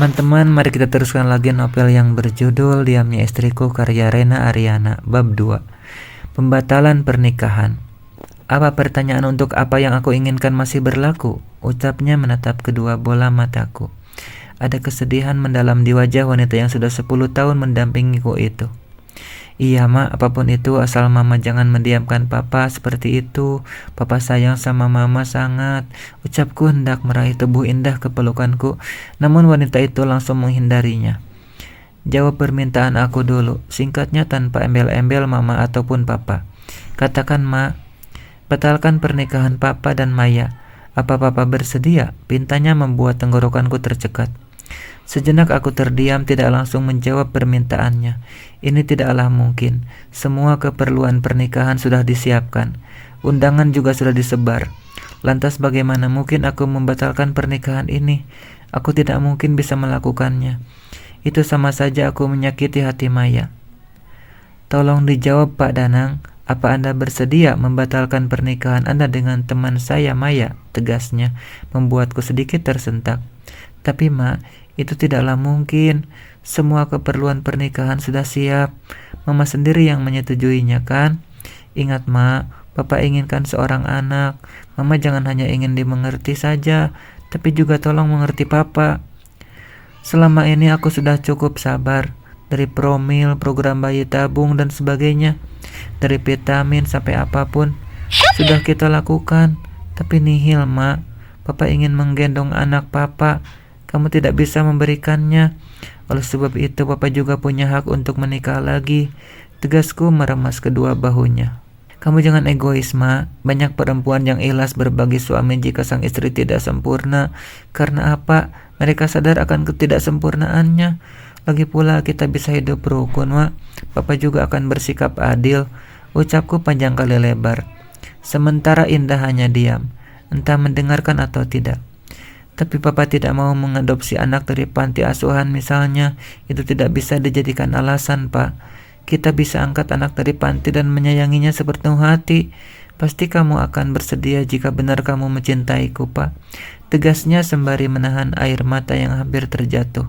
Teman-teman, mari kita teruskan lagi novel yang berjudul Diamnya Istriku karya Rena Ariana, bab 2. Pembatalan pernikahan. Apa pertanyaan untuk apa yang aku inginkan masih berlaku? Ucapnya menatap kedua bola mataku. Ada kesedihan mendalam di wajah wanita yang sudah 10 tahun mendampingiku itu. Iya ma, apapun itu asal mama jangan mendiamkan papa seperti itu. Papa sayang sama mama sangat. Ucapku hendak meraih tubuh indah ke pelukanku, namun wanita itu langsung menghindarinya. Jawab permintaan aku dulu, singkatnya tanpa embel-embel mama ataupun papa. Katakan ma, batalkan pernikahan papa dan Maya. Apa papa bersedia? Pintanya membuat tenggorokanku tercekat. Sejenak aku terdiam, tidak langsung menjawab permintaannya. Ini tidaklah mungkin. Semua keperluan pernikahan sudah disiapkan. Undangan juga sudah disebar. Lantas bagaimana mungkin aku membatalkan pernikahan ini? Aku tidak mungkin bisa melakukannya. Itu sama saja aku menyakiti hati Maya. Tolong dijawab Pak Danang. Apa Anda bersedia membatalkan pernikahan Anda dengan teman saya Maya? Tegasnya, membuatku sedikit tersentak. Tapi Ma, itu tidaklah mungkin. Semua keperluan pernikahan sudah siap. Mama sendiri yang menyetujuinya kan? Ingat Ma, Papa inginkan seorang anak. Mama jangan hanya ingin dimengerti saja, tapi juga tolong mengerti Papa. Selama ini aku sudah cukup sabar. Dari promil, program bayi tabung dan sebagainya. Dari vitamin sampai apapun sudah kita lakukan. Tapi nihil Ma, Papa ingin menggendong anak Papa. Kamu tidak bisa memberikannya. Oleh sebab itu Papa juga punya hak untuk menikah lagi. Tegasku meremas kedua bahunya. Kamu jangan egois Ma. Banyak perempuan yang ikhlas berbagi suami jika sang istri tidak sempurna. Karena apa? Mereka sadar akan ketidaksempurnaannya. Lagi pula kita bisa hidup rukun Ma. Papa juga akan bersikap adil. Ucapku panjang kali lebar. Sementara Indah hanya diam, entah mendengarkan atau tidak. Tapi Papa tidak mau mengadopsi anak dari panti asuhan misalnya. Itu tidak bisa dijadikan alasan Pak. Kita bisa angkat anak dari panti dan menyayanginya sepenuh hati. Pasti kamu akan bersedia jika benar kamu mencintaiku Pak. Tegasnya sembari menahan air mata yang hampir terjatuh.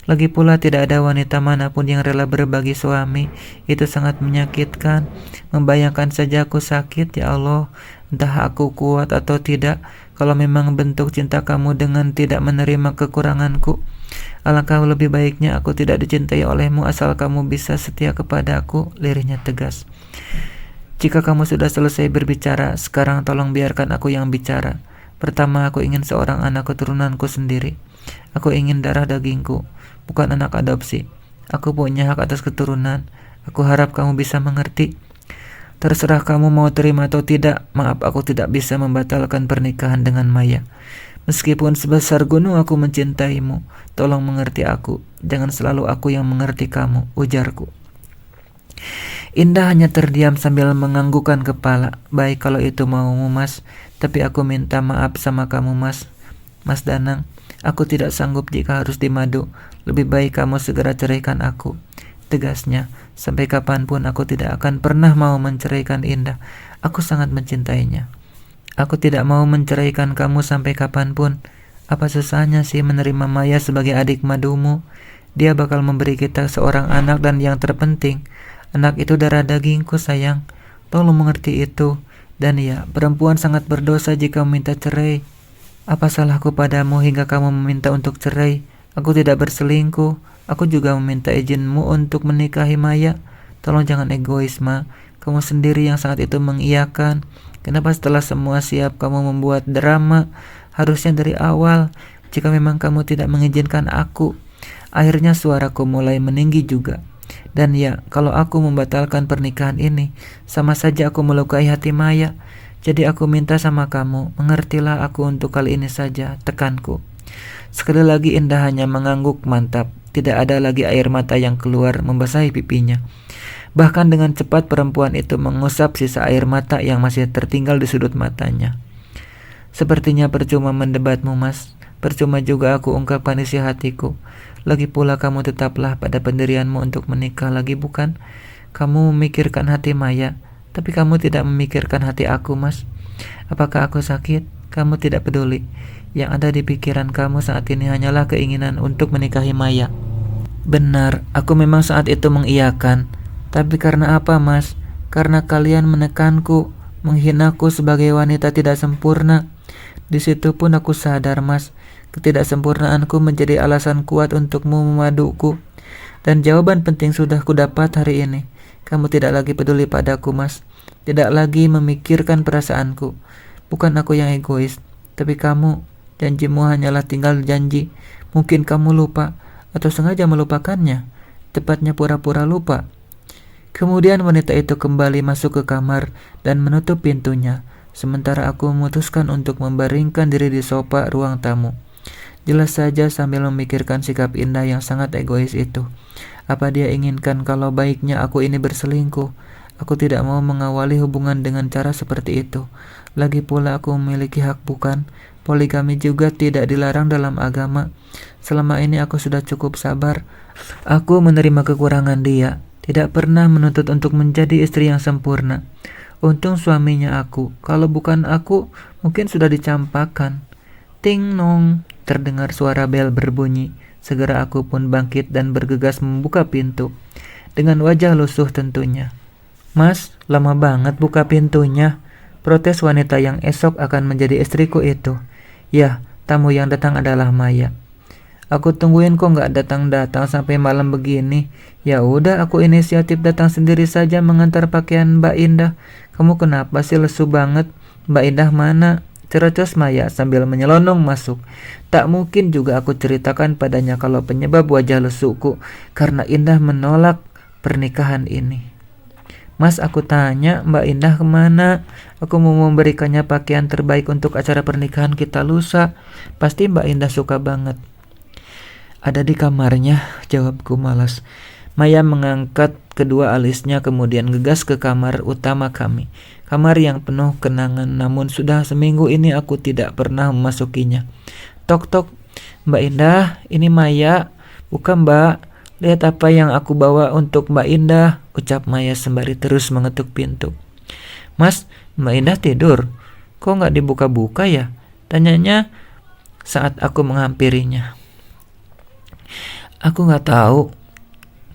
Lagi pula tidak ada wanita manapun yang rela berbagi suami. Itu sangat menyakitkan. Membayangkan saja aku sakit, ya Allah. Entah aku kuat atau tidak. Kalau memang bentuk cinta kamu dengan tidak menerima kekuranganku, alangkah lebih baiknya aku tidak dicintai olehmu asal kamu bisa setia kepadaku. Lirihnya tegas. Jika kamu sudah selesai berbicara, sekarang tolong biarkan aku yang bicara. Pertama, aku ingin seorang anak keturunanku sendiri. Aku ingin darah dagingku, bukan anak adopsi. Aku punya hak atas keturunan. Aku harap kamu bisa mengerti. Terserah kamu mau terima atau tidak. Maaf, aku tidak bisa membatalkan pernikahan dengan Maya. Meskipun sebesar gunung aku mencintaimu. Tolong mengerti aku. Jangan selalu aku yang mengerti kamu, ujarku. Indah hanya terdiam sambil menganggukkan kepala. Baik kalau itu maumu Mas. Tapi aku minta maaf sama kamu Mas. Mas Danang, aku tidak sanggup jika harus dimadu. Lebih baik kamu segera ceraikan aku. Tegasnya, sampai kapanpun aku tidak akan pernah mau menceraikan Indah. Aku sangat mencintainya. Aku tidak mau menceraikan kamu sampai kapanpun. Apa susahnya sih menerima Maya sebagai adik madumu? Dia bakal memberi kita seorang anak dan yang terpenting, anak itu darah dagingku sayang. Tolong mengerti itu. Dan ya, perempuan sangat berdosa jika meminta cerai. Apa salahku padamu hingga kamu meminta untuk cerai? Aku tidak berselingkuh. Aku juga meminta izinmu untuk menikahi Maya. Tolong jangan egois Ma. Kamu sendiri yang saat itu mengiyakan. Kenapa setelah semua siap kamu membuat drama? Harusnya dari awal. Jika memang kamu tidak mengizinkan aku. Akhirnya suaraku mulai meninggi juga. Dan ya, kalau aku membatalkan pernikahan ini, sama saja aku melukai hati Maya. Jadi aku minta sama kamu, mengertilah aku untuk kali ini saja, tekanku. Sekali lagi Indah hanya mengangguk mantap. Tidak ada lagi air mata yang keluar membasahi pipinya. Bahkan dengan cepat perempuan itu mengusap sisa air mata yang masih tertinggal di sudut matanya. Sepertinya percuma mendebatmu Mas. Percuma juga aku ungkapkan isi hatiku. Lagi pula kamu tetaplah pada pendirianmu untuk menikah lagi bukan? Kamu memikirkan hati Maya, tapi kamu tidak memikirkan hati aku Mas. Apakah aku sakit? Kamu tidak peduli. Yang ada di pikiran kamu saat ini hanyalah keinginan untuk menikahi Maya. Benar, aku memang saat itu mengiyakan. Tapi karena apa, Mas? Karena kalian menekanku, menghinaku sebagai wanita tidak sempurna. Di situ pun aku sadar, Mas, ketidaksempurnaanku menjadi alasan kuat untukmu memaduku. Dan jawaban penting sudah kudapat hari ini. Kamu tidak lagi peduli padaku, Mas. Tidak lagi memikirkan perasaanku. Bukan aku yang egois, tapi kamu. Janjimu hanyalah tinggal janji. Mungkin kamu lupa, atau sengaja melupakannya. Tepatnya pura-pura lupa. Kemudian wanita itu kembali masuk ke kamar dan menutup pintunya. Sementara aku memutuskan untuk membaringkan diri di sofa ruang tamu. Jelas saja sambil memikirkan sikap Indah yang sangat egois itu. Apa dia inginkan kalau baiknya aku ini berselingkuh? Aku tidak mau mengawali hubungan dengan cara seperti itu. Lagi pula aku memiliki hak, bukan? Poligami juga tidak dilarang dalam agama. Selama ini aku sudah cukup sabar. Aku menerima kekurangan dia, tidak pernah menuntut untuk menjadi istri yang sempurna. Untung suaminya aku. Kalau bukan aku, mungkin sudah dicampakkan. Ting nong, terdengar suara bel berbunyi. Segera aku pun bangkit dan bergegas membuka pintu. Dengan wajah lusuh tentunya. Mas, lama banget buka pintunya. Protes wanita yang esok akan menjadi istriku itu. Ya, tamu yang datang adalah Maya. Aku tungguin kok nggak datang-datang sampai malam begini. Ya udah, aku inisiatif datang sendiri saja mengantar pakaian Mbak Indah. Kamu kenapa sih lesu banget? Mbak Indah mana? Cerocos Maya sambil menyelonong masuk. Tak mungkin juga aku ceritakan padanya kalau penyebab wajah lesuku karena Indah menolak pernikahan ini. Mas, aku tanya, Mbak Indah kemana? Aku mau memberikannya pakaian terbaik untuk acara pernikahan kita lusa. Pasti Mbak Indah suka banget. Ada di kamarnya, jawabku malas. Maya mengangkat kedua alisnya kemudian gegas ke kamar utama kami. Kamar yang penuh kenangan, namun sudah seminggu ini aku tidak pernah memasukinya. Tok tok, Mbak Indah, ini Maya. Buka Mbak, lihat apa yang aku bawa untuk Mbak Indah, ucap Maya sembari terus mengetuk pintu. Mas, Mbak Indah tidur. Kok nggak dibuka-buka ya? Tanyanya saat aku menghampirinya. Aku nggak tahu.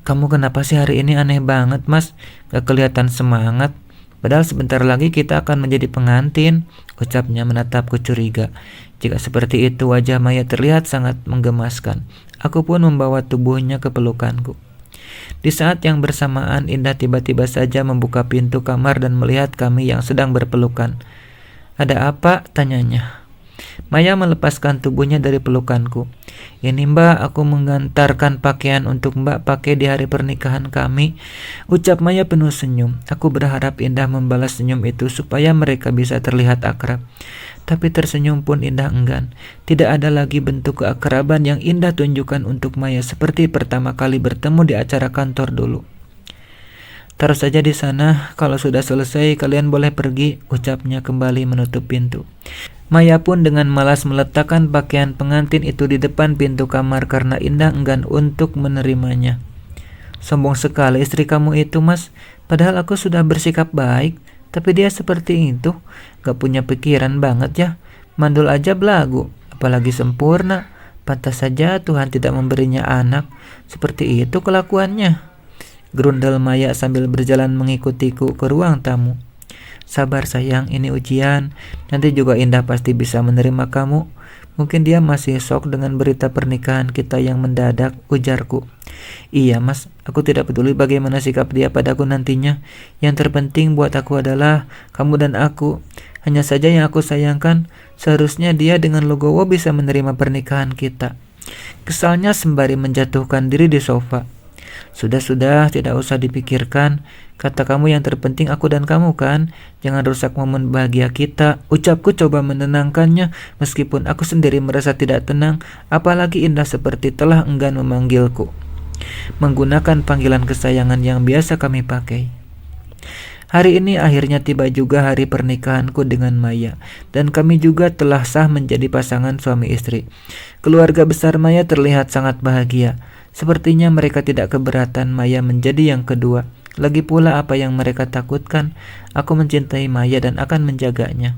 Kamu kenapa sih hari ini aneh banget, Mas? Gak kelihatan semangat. Padahal sebentar lagi kita akan menjadi pengantin, ucapnya menatapku curiga. Jika seperti itu wajah Maya terlihat sangat menggemaskan. Aku pun membawa tubuhnya ke pelukanku. Di saat yang bersamaan Indah tiba-tiba saja membuka pintu kamar dan melihat kami yang sedang berpelukan. Ada apa? Tanyanya. Maya melepaskan tubuhnya dari pelukanku. Ini Mbak, aku mengantarkan pakaian untuk Mbak pakai di hari pernikahan kami, ucap Maya penuh senyum. Aku berharap Indah membalas senyum itu supaya mereka bisa terlihat akrab. Tapi tersenyum pun Indah enggan. Tidak ada lagi bentuk keakraban yang Indah tunjukkan untuk Maya seperti pertama kali bertemu di acara kantor dulu. Taruh saja di sana, kalau sudah selesai kalian boleh pergi, ucapnya kembali menutup pintu. Maya pun dengan malas meletakkan pakaian pengantin itu di depan pintu kamar karena Indah enggan untuk menerimanya. Sombong sekali istri kamu itu, Mas. Padahal aku sudah bersikap baik, tapi dia seperti itu. Gak punya pikiran banget ya. Mandul aja belagu, apalagi sempurna. Pantas saja Tuhan tidak memberinya anak. Seperti itu kelakuannya. Gerundel Maya sambil berjalan mengikutiku ke ruang tamu. Sabar sayang, ini ujian. Nanti juga Indah pasti bisa menerima kamu. Mungkin dia masih shock dengan berita pernikahan kita yang mendadak, ujarku. Iya Mas, aku tidak peduli bagaimana sikap dia padaku nantinya. Yang terpenting buat aku adalah kamu dan aku. Hanya saja yang aku sayangkan, seharusnya dia dengan legowo bisa menerima pernikahan kita. Kesalnya sembari menjatuhkan diri di sofa. Sudah, tidak usah dipikirkan. Kata kamu yang terpenting aku dan kamu kan. Jangan rusak momen bahagia kita, ucapku coba menenangkannya. Meskipun aku sendiri merasa tidak tenang, apalagi Indah seperti telah enggan memanggilku menggunakan panggilan kesayangan yang biasa kami pakai. Hari ini akhirnya tiba juga hari pernikahanku dengan Maya, dan kami juga telah sah menjadi pasangan suami istri. Keluarga besar Maya terlihat sangat bahagia. Sepertinya mereka tidak keberatan Maya menjadi yang kedua. Lagi pula apa yang mereka takutkan, aku mencintai Maya dan akan menjaganya.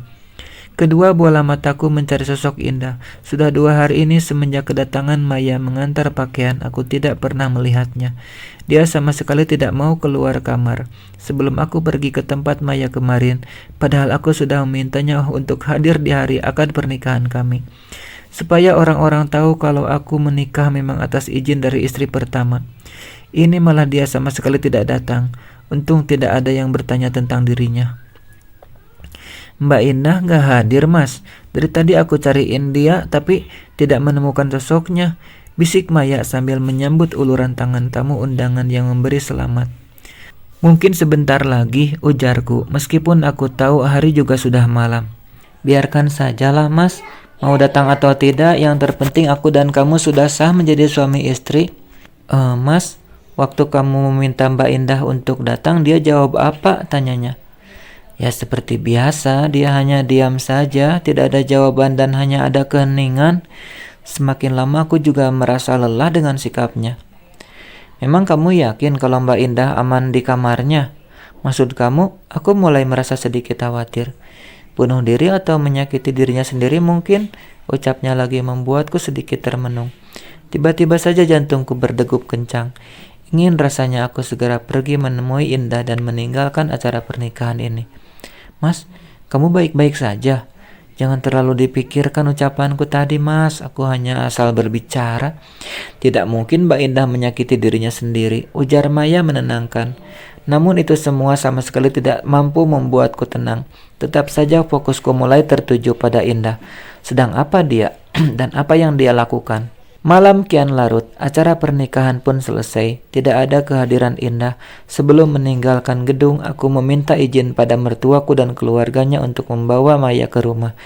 Kedua bola mataku mencari sosok Indah. Sudah 2 hari ini semenjak kedatangan Maya mengantar pakaian, aku tidak pernah melihatnya. Dia sama sekali tidak mau keluar kamar. Sebelum aku pergi ke tempat Maya kemarin, padahal aku sudah memintanya untuk hadir di hari akad pernikahan kami. Supaya orang-orang tahu kalau aku menikah memang atas izin dari istri pertama. Ini malah dia sama sekali tidak datang. Untung tidak ada yang bertanya tentang dirinya. Mbak Indah gak hadir, Mas. Dari tadi aku cariin dia tapi tidak menemukan sosoknya, bisik Maya sambil menyambut uluran tangan tamu undangan yang memberi selamat. Mungkin sebentar lagi, ujarku, meskipun aku tahu hari juga sudah malam. Biarkan sajalah, Mas. Mau datang atau tidak, yang terpenting aku dan kamu sudah sah menjadi suami istri. Mas, waktu kamu meminta Mbak Indah untuk datang, dia jawab apa? Tanyanya. Ya seperti biasa, dia hanya diam saja, tidak ada jawaban dan hanya ada keheningan. Semakin lama aku juga merasa lelah dengan sikapnya. Memang kamu yakin kalau Mbak Indah aman di kamarnya? Maksud kamu, aku mulai merasa sedikit khawatir. Bunuh diri atau menyakiti dirinya sendiri mungkin? Ucapnya lagi membuatku sedikit termenung. Tiba-tiba saja jantungku berdegup kencang. Ingin rasanya aku segera pergi menemui Indah dan meninggalkan acara pernikahan ini. Mas, kamu baik-baik saja. Jangan terlalu dipikirkan ucapanku tadi, Mas. Aku hanya asal berbicara. Tidak mungkin Mbak Indah menyakiti dirinya sendiri, ujar Maya menenangkan. Namun itu semua sama sekali tidak mampu membuatku tenang. Tetap saja fokusku mulai tertuju pada Indah. Sedang apa dia dan apa yang dia lakukan? Malam kian larut, acara pernikahan pun selesai. Tidak ada kehadiran Indah. Sebelum meninggalkan gedung, aku meminta izin pada mertuaku dan keluarganya untuk membawa Maya ke rumah.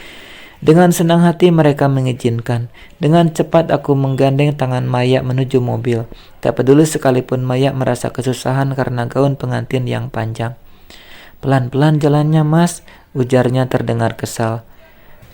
Dengan senang hati mereka mengizinkan. Dengan cepat aku menggandeng tangan Maya menuju mobil. Tak peduli sekalipun Maya merasa kesusahan karena gaun pengantin yang panjang. Pelan-pelan jalannya, Mas, ujarnya terdengar kesal.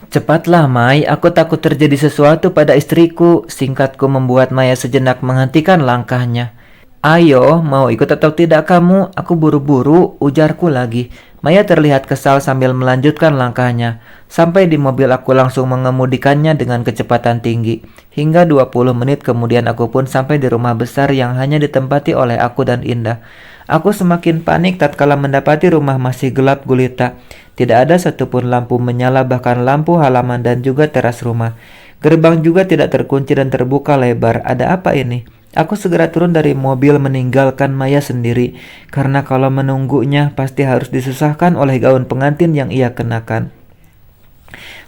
Cepatlah, Mai, aku takut terjadi sesuatu pada istriku. Singkatku membuat Maya sejenak menghentikan langkahnya. Ayo, mau ikut atau tidak kamu? Aku buru-buru, ujarku lagi. Maya terlihat kesal sambil melanjutkan langkahnya. Sampai di mobil aku langsung mengemudikannya dengan kecepatan tinggi. Hingga 20 menit kemudian aku pun sampai di rumah besar yang hanya ditempati oleh aku dan Indah. Aku semakin panik tatkala mendapati rumah masih gelap gulita. Tidak ada satupun lampu menyala, bahkan lampu halaman dan juga teras rumah. Gerbang juga tidak terkunci dan terbuka lebar. Ada apa ini? Aku segera turun dari mobil meninggalkan Maya sendiri, karena kalau menunggunya pasti harus disusahkan oleh gaun pengantin yang ia kenakan.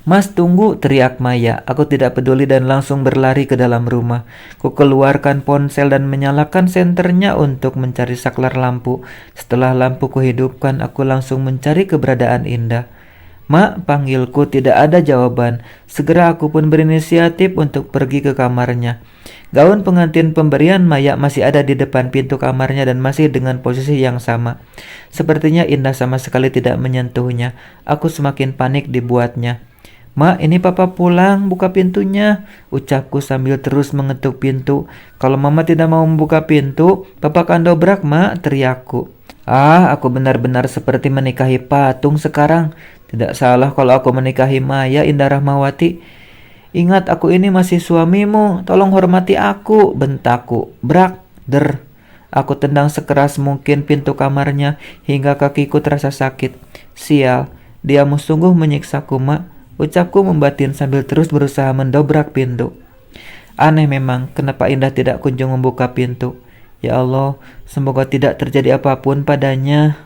Mas, tunggu, teriak Maya. Aku tidak peduli dan langsung berlari ke dalam rumah. Ku keluarkan ponsel dan menyalakan senternya untuk mencari saklar lampu. Setelah lampu kuhidupkan, aku langsung mencari keberadaan Indah. Mak, panggilku, tidak ada jawaban. Segera aku pun berinisiatif untuk pergi ke kamarnya. Gaun pengantin pemberian Maya masih ada di depan pintu kamarnya dan masih dengan posisi yang sama. Sepertinya Indah sama sekali tidak menyentuhnya. Aku semakin panik dibuatnya. Mak, ini papa pulang, buka pintunya, ucapku sambil terus mengetuk pintu. Kalau mama tidak mau membuka pintu, papa akan dobrak, Mak, teriakku. Aku benar-benar seperti menikahi patung sekarang. Tidak salah kalau aku menikahi Maya, Indah Rahmawati. Ingat, aku ini masih suamimu, tolong hormati aku, bentakku. Brak, der. Aku tendang sekeras mungkin pintu kamarnya hingga kakiku terasa sakit. Sial, diamu sungguh menyiksaku, Mak, ucapku membatin sambil terus berusaha mendobrak pintu. Aneh memang, kenapa Indah tidak kunjung membuka pintu. Ya Allah, semoga tidak terjadi apapun padanya.